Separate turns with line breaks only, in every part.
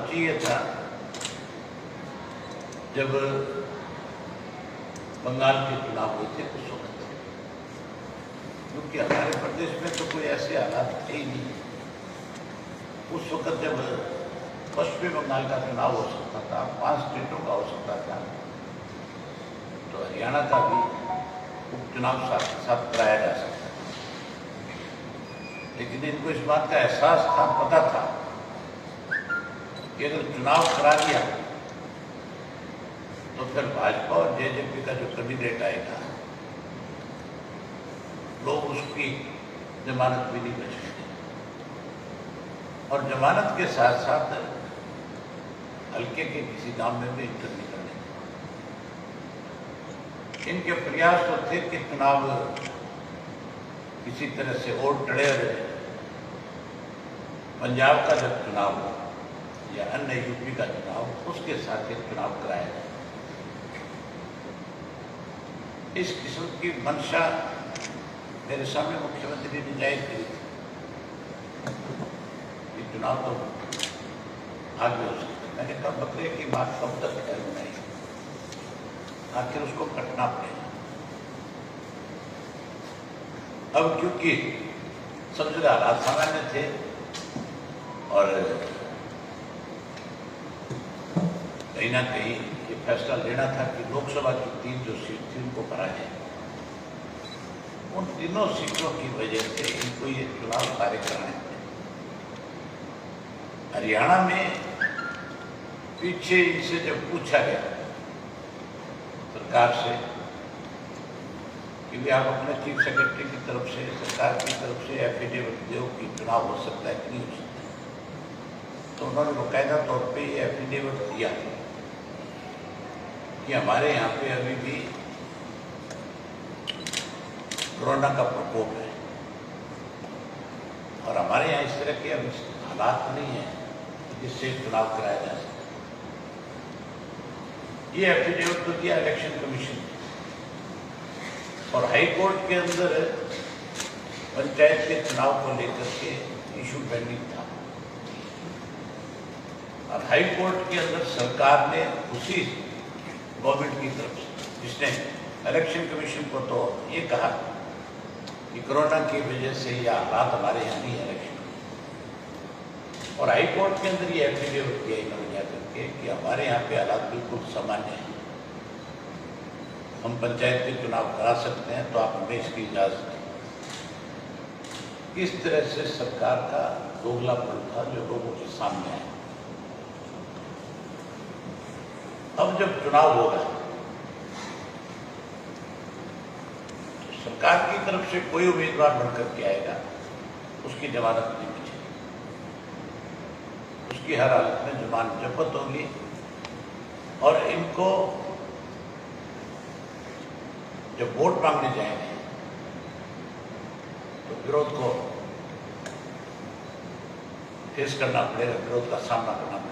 चाहिए था जब बंगाल के चुनाव हुए थे उस वक्त, क्योंकि हमारे प्रदेश में तो कोई ऐसे हालात थे ही नहीं। उस वक्त जब पश्चिमी बंगाल का चुनाव हो सकता था, 5 स्टेटों का हो सकता था, तो हरियाणा का भी उपचुनाव साथ साथ कराया जा सकता था। लेकिन इनको इस बात का एहसास था, पता था कि अगर चुनाव करा दिया तो फिर भाजपा और जेजेपी का जो कैंडिडेट आएगा, लोग उसकी जमानत भी नहीं बचेंगे, और जमानत के साथ साथ हल्के के किसी गांव में भी इंटर नहीं करने। इनके प्रयास तो थे कि चुनाव किसी तरह से और टड़े रहे, पंजाब का जब चुनाव हो या अन्य यूपी का चुनाव, उसके साथ एक चुनाव कराया जाए। इस किस्म की मंशा मेरे सामने मुख्यमंत्री ने जाहिर करी थी कि चुनाव तो आगे हो सकता है। मैंने कहा बकरे की बात कब तक है नहीं, आखिर उसको कटना पड़ेगा। अब क्योंकि सब जगह हालात सामान्य थे और कहीं ना कहीं ये फैसला लेना था कि लोकसभा की 3 जो सीट थी उनको भरा जाए। उन तीनों सीटों की वजह से इनको ये चुनाव कार्य कराने पड़े। हरियाणा में पीछे इनसे जब पूछा गया सरकार से कि भी आप अपने चीफ सेक्रेटरी की तरफ से, सरकार की तरफ से एफिडेविट दो कि चुनाव हो सकता है कि नहीं हो सकता, तो उन्होंने बाकायदा तौर पे ये एफिडेविट दिया कि हमारे यहाँ पे अभी भी कोरोना का प्रकोप है और हमारे यहाँ इस तरह के अभी हालात नहीं है जिससे चुनाव कराया जा सके। ये एफिडेविट तो दिया इलेक्शन कमीशन और हाई कोर्ट के अंदर पंचायत के चुनाव को लेकर के इशू पेंडिंग था और हाई कोर्ट के अंदर सरकार ने उसी गवर्नमेंट की तरफ से, जिसने इलेक्शन कमीशन को तो ये कहा कि कोरोना की वजह से ये हालात हमारे यहाँ नहीं है इलेक्शन, और हाई कोर्ट के अंदर ये एफिडेविट दिया इन्होंने जाकर के कि हमारे यहाँ पे हालात बिल्कुल सामान्य हैं, हम पंचायत के चुनाव करा सकते हैं, तो आप हमें इसकी इजाजत दें। इस तरह से सरकार का दोगलापन था जो लोगों के सामने आया। अब जब चुनाव होगा तो सरकार की तरफ से कोई उम्मीदवार बनकर के आएगा, उसकी जमानत नहीं बचेगी, उसकी हर हालत में जमानत जब्त होगी और इनको जब वोट मांगने जाएंगे तो विरोध को फेस करना पड़ेगा, विरोध का सामना करना पड़ेगा।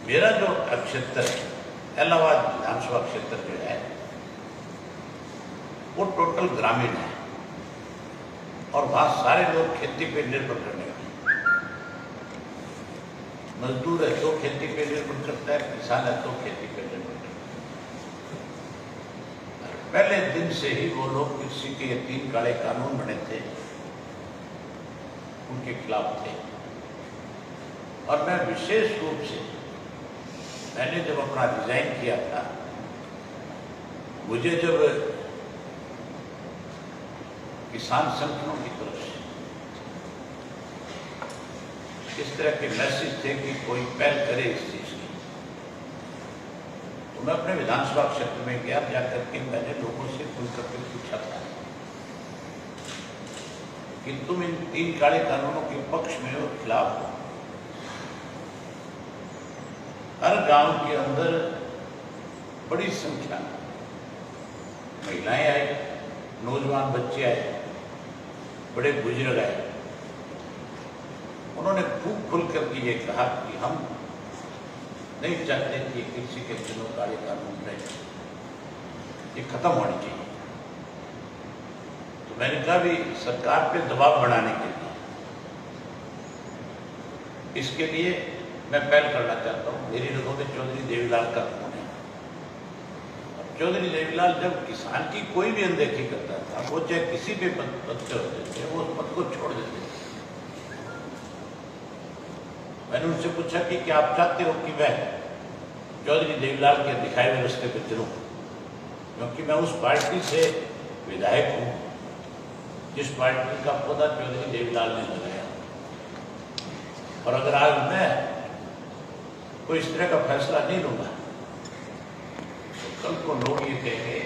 मेरा जो क्षेत्र है, इलाहाबाद विधानसभा क्षेत्र जो है वो टोटल ग्रामीण है और वहाँ सारे लोग खेती पे निर्भर करने वाले, मजदूर है तो खेती पे निर्भर करता है, किसान है तो खेती पे निर्भर करता है। पहले दिन से ही वो लोग कृषि के ये 3 काले कानून बने थे उनके खिलाफ थे और मैं विशेष रूप से मैंने जब अपना रिजाइन किया था, मुझे जब किसान संगठनों की तरफ से इस तरह के मैसेज थे कि कोई पहल करे इस चीज की, तो मैं अपने विधानसभा क्षेत्र में गया, जाकर के मैंने लोगों से खुल करके पूछा था कि तुम इन 3 काले कानूनों के पक्ष में हो, खिलाफ हो। हर गांव के अंदर बड़ी संख्या महिलाएं आई, नौजवान बच्चे आए, बड़े बुजुर्ग आए। उन्होंने खूब खुल करके ये कहा कि हम नहीं चाहते कि किसी के दिनों काले कानून रहे, ये खत्म होनी चाहिए। तो मैंने कहा भी सरकार पे दबाव बढ़ाने के लिए इसके लिए मैं पहल करना चाहता हूँ। मेरी रगों में चौधरी देवीलाल का खून है। चौधरी देवीलाल जब किसान की कोई भी अनदेखी करता था, वो चाहे किसी भी पद से होते थे, वो उस पद को छोड़ देते थे। मैंने उनसे पूछा कि क्या आप चाहते हो कि मैं चौधरी देवीलाल के दिखाए हुए रास्ते पर चलूं, क्योंकि मैं उस पार्टी से विधायक हूं जिस पार्टी का पौधा चौधरी देवीलाल ने लगाया। और अगर आज मैं कोई इस तरह का फैसला नहीं लूंगा तो कल को लोग ये कहेंगे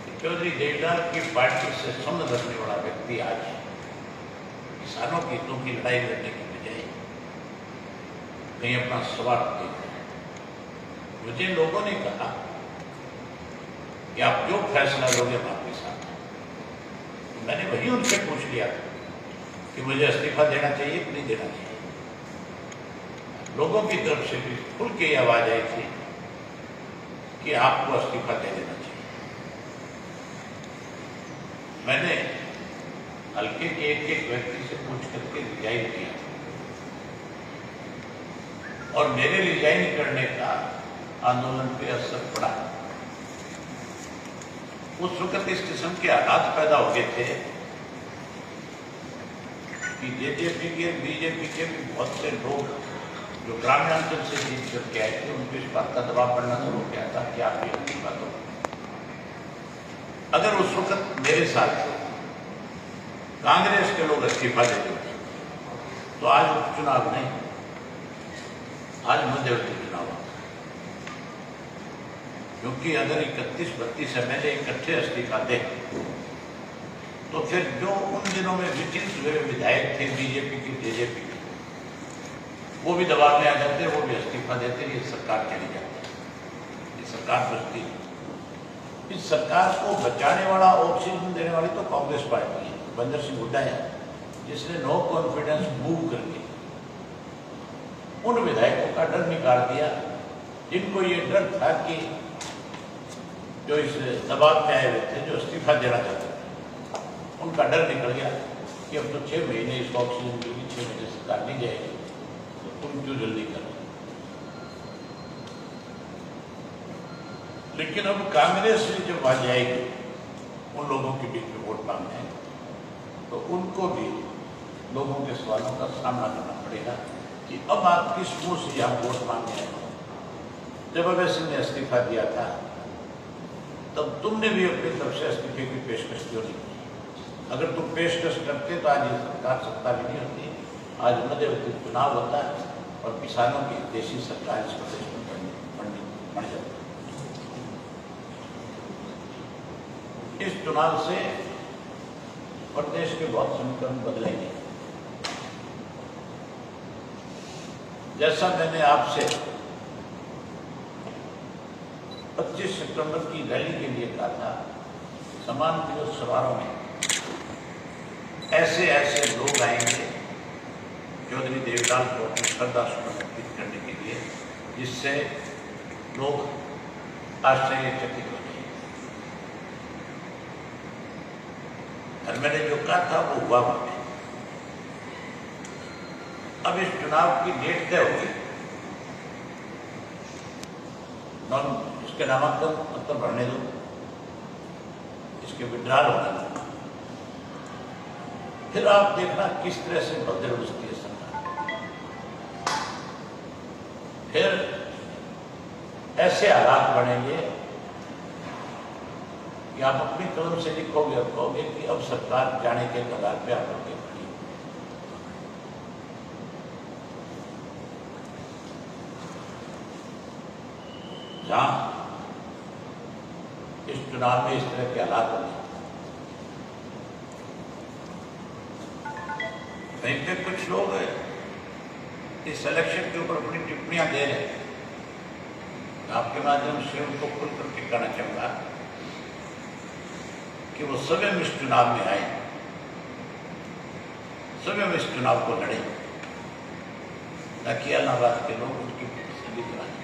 कि चौधरी देवीलाल की पार्टी से संबंध रखने वाला व्यक्ति आज किसानों की हितों की लड़ाई लड़ने की बजाय कहीं अपना स्वार्थ देख रहे हैं। मुझे लोगों ने कहा कि आप जो फैसला लोगे हम आपके साथ हैं। मैंने वही उनसे पूछ लिया कि मुझे इस्तीफा देना चाहिए कि नहीं देना चाहिए। लोगों की तरफ से भी खुल के आवाज आई थी कि आपको इस्तीफा दे देना चाहिए। मैंने हल्के के एक व्यक्ति से पूछ करके रिजाइन किया और मेरे रिजाइन करने का आंदोलन पे असर पड़ा। उस वक्त इस किस्म के हालात पैदा हो गए थे कि जेजेपी के बीजेपी के भी बहुत से लोग जो ग्रामीणांचल से जीत करके आए थे, उनको इस बात का दबाव पड़ना शुरू हो गया था कि आप ये इस्तीफा दो। अगर उस वक्त मेरे साथ कांग्रेस के लोग इस्तीफा दे देते तो आज उपचुनाव नहीं, आज मध्यवर्ती चुनाव। क्योंकि अगर 31-32 MLA इकट्ठे इस्तीफा दें तो फिर जो उन दिनों में विचित हुए विधायक थे बीजेपी की जेजेपी के, वो भी दबाव में आ जाते, वो भी इस्तीफा देते, ये सरकार चली जाती, ये सरकार बचती। इस सरकार को बचाने वाला, ऑक्सीजन देने वाली तो कांग्रेस पार्टी है, बंदर सिंह हुड्डा है, जिसने नो कॉन्फिडेंस मूव करके उन विधायकों का डर निकाल दिया जिनको ये डर था कि जो इस दबाव में आए हुए थे, जो इस्तीफा देना चाहते थे, उनका डर निकल गया कि अब तो 6 महीने इसको ऑक्सीजन के लिए 6 महीने सरकार नहीं जाएगी, तो तुम क्यों जल्दी करो। लेकिन अब कांग्रेस से जब आ जाएगी उन लोगों के बीच में वोट मांगने, तो उनको भी लोगों के सवालों का सामना करना पड़ेगा कि अब आप किस मुंह से यहाँ वोट मांगने आए हो। जब अभय सिंह ने इस्तीफा दिया था तब तुमने भी अपनी तरफ से इस्तीफे की पेशकश क्यों नहीं की? अगर तुम पेशकश करते तो आज ये सरकार सत्ता भी नहीं होती। आज मध्यवर्ती चुनाव होता है और किसानों की देशी सरकार इस प्रदेश में बन जाती है। इस चुनाव से प्रदेश के बहुत समीकरण बदलेंगे। जैसा मैंने आपसे 25 सितंबर की रैली के लिए कहा था, सम्मान दिवस समारोह में ऐसे ऐसे लोग आएंगे चौधरी देवीलाल को अपनी श्रद्धा सुमन अर्पित करने के लिए, जिससे लोग आश्चर्यचकित हो जाएंगे। और मैंने जो कहा था वो हुआ वहां। अब इस चुनाव की डेट तय होगी, इसके नामांकन पत्र भरने दो, इसके विड्रॉल होने दो, फिर आप देखना किस तरह से बदल बसती है सरकार। फिर ऐसे हालात बनेंगे कि आप अपनी कलम से लिखोगे और कहोगे कि अब सरकार जाने के कगार पे आकर के खड़ी। जहां इस चुनाव में इस तरह के हालात बने, कहीं पे कुछ लोग इस इलेक्शन के ऊपर अपनी टिप्पणियां दे रहे हैं। आपके माध्यम से उनको खुल करके कहना चाहूंगा कि वो स्वयं इस चुनाव में आए, स्वयं इस चुनाव को लड़े, ताकि इलाहाबाद के लोग उनकी तसल्ली कराएं,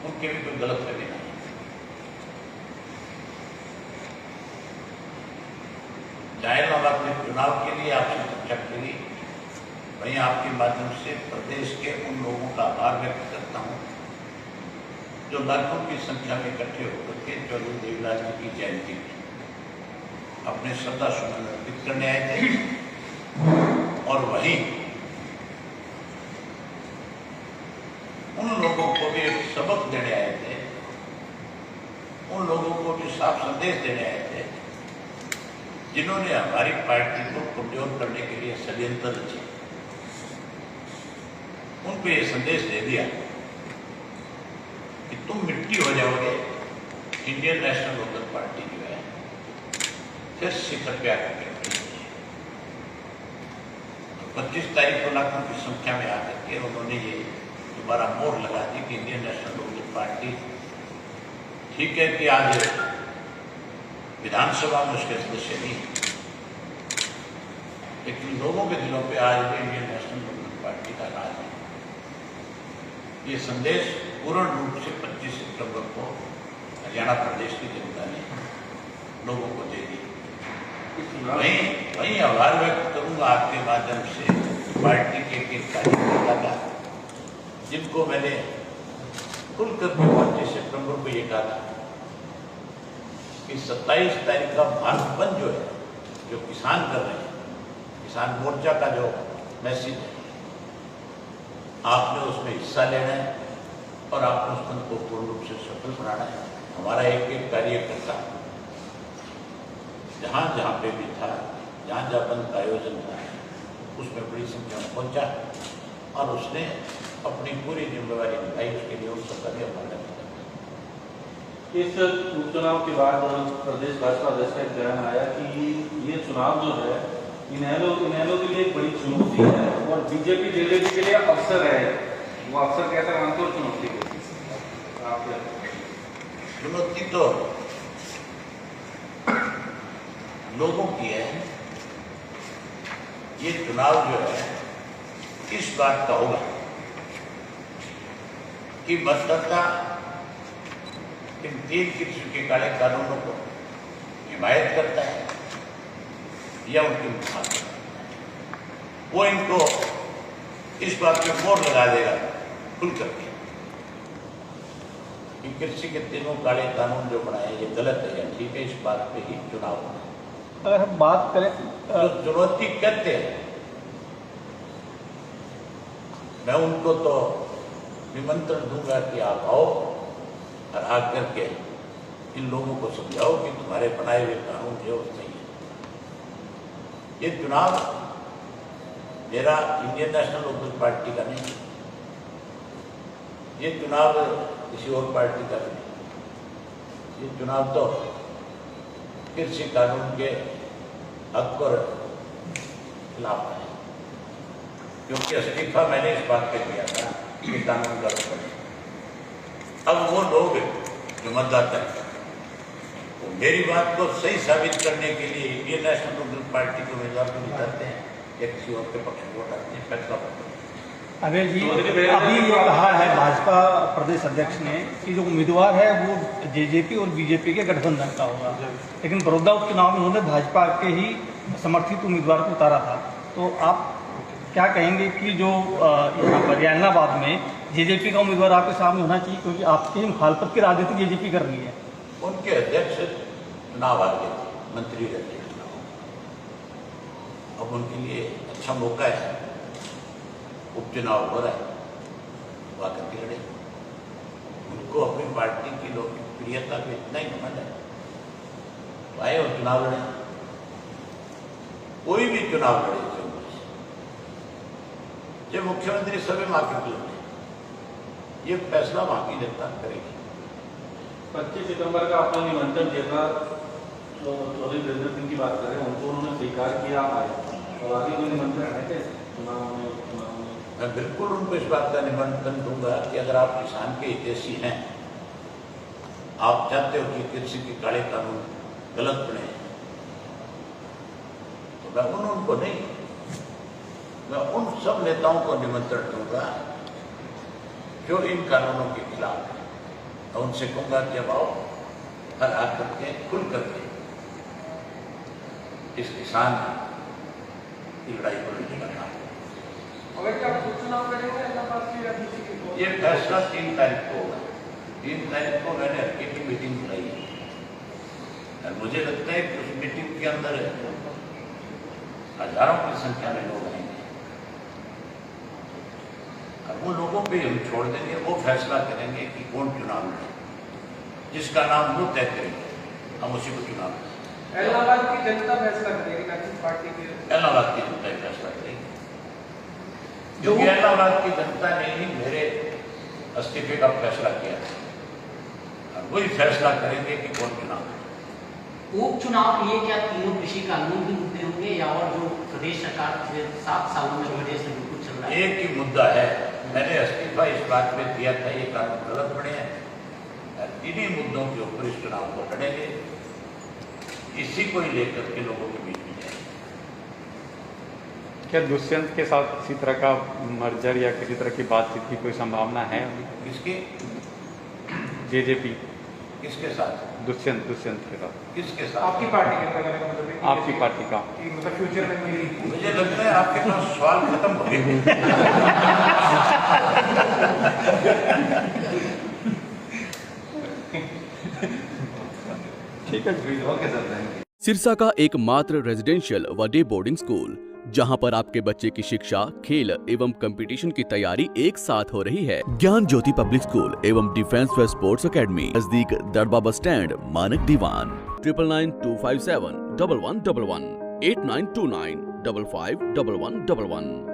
उनके भी कोई गलत फहमी नहीं। इलाहाबाद में चुनाव के लिए आपसे चर्चा करी वहीं आपके माध्यम से प्रदेश के उन लोगों का आभार व्यक्त करता हूँ जो लाखों की संख्या में इकट्ठे होकर के चौधरी देवीलाल जी की जयंती में अपने श्रद्धा सुमन अर्पित करने आए थे और वहीं उन लोगों को भी एक सबक देने आए थे, उन लोगों को भी साफ संदेश देने आए थे जिन्होंने हमारी पार्टी को कमजोर करने के लिए षड्यंत्र रचे। उनको ये संदेश दे दिया कि तुम मिट्टी हो जाओगे, इंडियन नेशनल लोकदल पार्टी जो है फिर शिखर पे आकर के 25 तारीख को लाखों की संख्या में आकर के उन्होंने ये दोबारा मोहर लगा दी कि इंडियन नेशनल लोकदल पार्टी ठीक है कि आज विधानसभा में उसके सदस्य नहीं, लेकिन लोगों के दिलों पे आज भी इंडियन नेशनल लोकदल पार्टी का राज है। ये संदेश पूर्ण रूप से 25 सितंबर को हरियाणा प्रदेश की जनता ने लोगों को दे दी। वहीं आभार व्यक्त करूंगा आपके माध्यम से पार्टी के एक कार्यकर्ता का, जिनको मैंने खुलकर 25 सितंबर को ये कहा था कि 27 तारीख का भारत बंद जो है, जो किसान कर रहे हैं, किसान मोर्चा का जो मैसेज है, आपने उसमें हिस्सा लेना है और आपने उस बंद को पूर्ण रूप से सफल बनाना है। हमारा एक एक कार्यकर्ता जहाँ जहाँ पे भी था, जहाँ जहाँ बंद का आयोजन था, उसमें बड़ी संख्या में पहुँचा और उसने अपनी पूरी जिम्मेवारी निभाई। उसके लिए उस सबका भी आभार व्यक्त करता।
इस उपचुनाव के बाद प्रदेश भाजपा अध्यक्ष का एक बयान आया कि ये चुनाव जो है इनेलो के लिए एक बड़ी चुनौती है और बीजेपी जेजेपी के लिए अवसर है। वो अवसर कैसा मानते हो चुनौती को? आप
चुनौती तो लोगों की है। ये चुनाव जो है इस बात का होगा कि मतदाता इन 3 किस्म के काले कानूनों को हिमायत करता है या उनकी मुखालफत करता है। वो इनको इस बात पे मोहर लगा देगा खुल करके कि कृषि के 3 काले कानून जो बनाए ये गलत है या ठीक है, इस बात पे ही चुनाव होना है।
अगर हम बात करें
जो चुनौती कहते हैं, मैं उनको तो निमंत्रण दूंगा कि आप आओ और आकर के इन लोगों को समझाओ कि तुम्हारे बनाए हुए कानून जो नहीं है। ये चुनाव मेरा इंडियन नेशनल लोकदल पार्टी का नहीं, ये चुनाव किसी और पार्टी का नहीं। ये चुनाव तो कृषि कानून के हक और खिलाफ है, क्योंकि इस्तीफा मैंने इस बात पे किया था कि कानून का रूप है। अब वो लोग जो मतदाता है वो मेरी बात को सही साबित करने के लिए इंडियन नेशनल लोकदल पार्टी के उम्मीदवार को जिताते हैं या किसी और के पक्ष में वोट आते हैं, फैसला करते हैं।
अभय जी, अभी ये कहा है भाजपा प्रदेश अध्यक्ष ने कि जो उम्मीदवार है वो जेजेपी और बीजेपी के गठबंधन का होगा, लेकिन बड़ौदा उपचुनाव में उन्होंने भाजपा के ही समर्थित उम्मीदवार को उतारा था। तो आप क्या कहेंगे कि जो यहाँ पर जलालाबाद में जेजेपी का उम्मीदवार आपके सामने होना चाहिए, क्योंकि आपकी मुखालफत की राजनीति जेजेपी कर रही है?
उनके अध्यक्ष चुनाव आ गए थे, मंत्री रहते चुनाव, अब उनके लिए अच्छा मौका है, उपचुनाव हो रहा है, वो आकर के लड़े। उनको अपनी पार्टी की लोकप्रियता पे इतना ही घमंड है, आए और चुनाव लड़े। कोई भी चुनाव लड़े, जब मुख्यमंत्री सभी माफी लड़े, ये फैसला वहां की जनता करेगी।
25 सितंबर का आपने निमंत्रण दिया था, तो चौधरी वीरेंद्र सिंह की बात करें, उनको उन्होंने स्वीकार किया आए और आगे कोई निमंत्रण है कैसे चुनाव में?
मैं बिल्कुल उनको इस बात का निमंत्रण दूंगा कि अगर आप किसान के हितैषी हैं, आप चाहते हो कि कृषि के काले कानून गलत बने, तो मैं उनको नहीं, मैं उन सब नेताओं को निमंत्रण दूंगा जो इन कानूनों के खिलाफ है, और उनसे कहूंगा कि अब आओ हर आकर के खुल करके इस किसान की लड़ाई को लड़ने का काम। ये फैसला 3 तारीख को होगा। 3 तारीख को मैंने हल्के की मीटिंग बुलाई है और मुझे लगता है कि उस मीटिंग के अंदर हजारों की संख्या में लोग आएंगे और वो लोगों पे हम छोड़ देंगे, वो फैसला करेंगे कि कौन चुनाव लड़े, जिसका नाम वो तय करेंगे, हम उसी को चुनाव लड़ेंगे।
इलाहाबाद की जनता फैसला करेगी ना कि पार्टी के
इलाहाबाद की जनता ही फैसला करेगी, क्योंकि इलाहाबाद की जनता ने ही मेरे इस्तीफे का फैसला किया और वही फैसला करेंगे कि कौन चुनाव है।
उपचुनाव के लिए क्या तीनों कृषि कानून भी मुद्दे होंगे या और जो प्रदेश सरकार पिछले 7 सालों में प्रदेश में बिल्कुल चल रहा है?
एक ही मुद्दा है, मैंने इस्तीफा इस बात में दिया था ये कानून गलत बने हैं, इन्हीं मुद्दों के ऊपर इस चुनाव को लड़ेंगे, इसी को ही लेकर के लोगों के बीच में जाएंगे।
क्या दुष्यंत के साथ किसी तरह का मर्जर या किसी तरह की बातचीत की कोई संभावना है?
किसके
जेजेपी
किसके साथ?
दुष्यंत के साथ।
किसके साथ?
आपकी पार्टी के अंदर मतलब
आपकी पार्टी का
कि मतलब फ्यूचर में मेरी
मुझे लगता है आपके पास सवाल खत्म हो गए।
ठीक है, okay sir, thank you.
Sirsa का एकमात्र रेजिडेंशियल व डे बोर्डिंग स्कूल जहां पर आपके बच्चे की शिक्षा, खेल एवं कंपटीशन की तैयारी एक साथ हो रही है। ज्ञान ज्योति पब्लिक स्कूल एवं डिफेंस व स्पोर्ट्स एकेडमी, नजदीक दरबा बस स्टैंड, मानक दीवान। 9992571111 8929551111।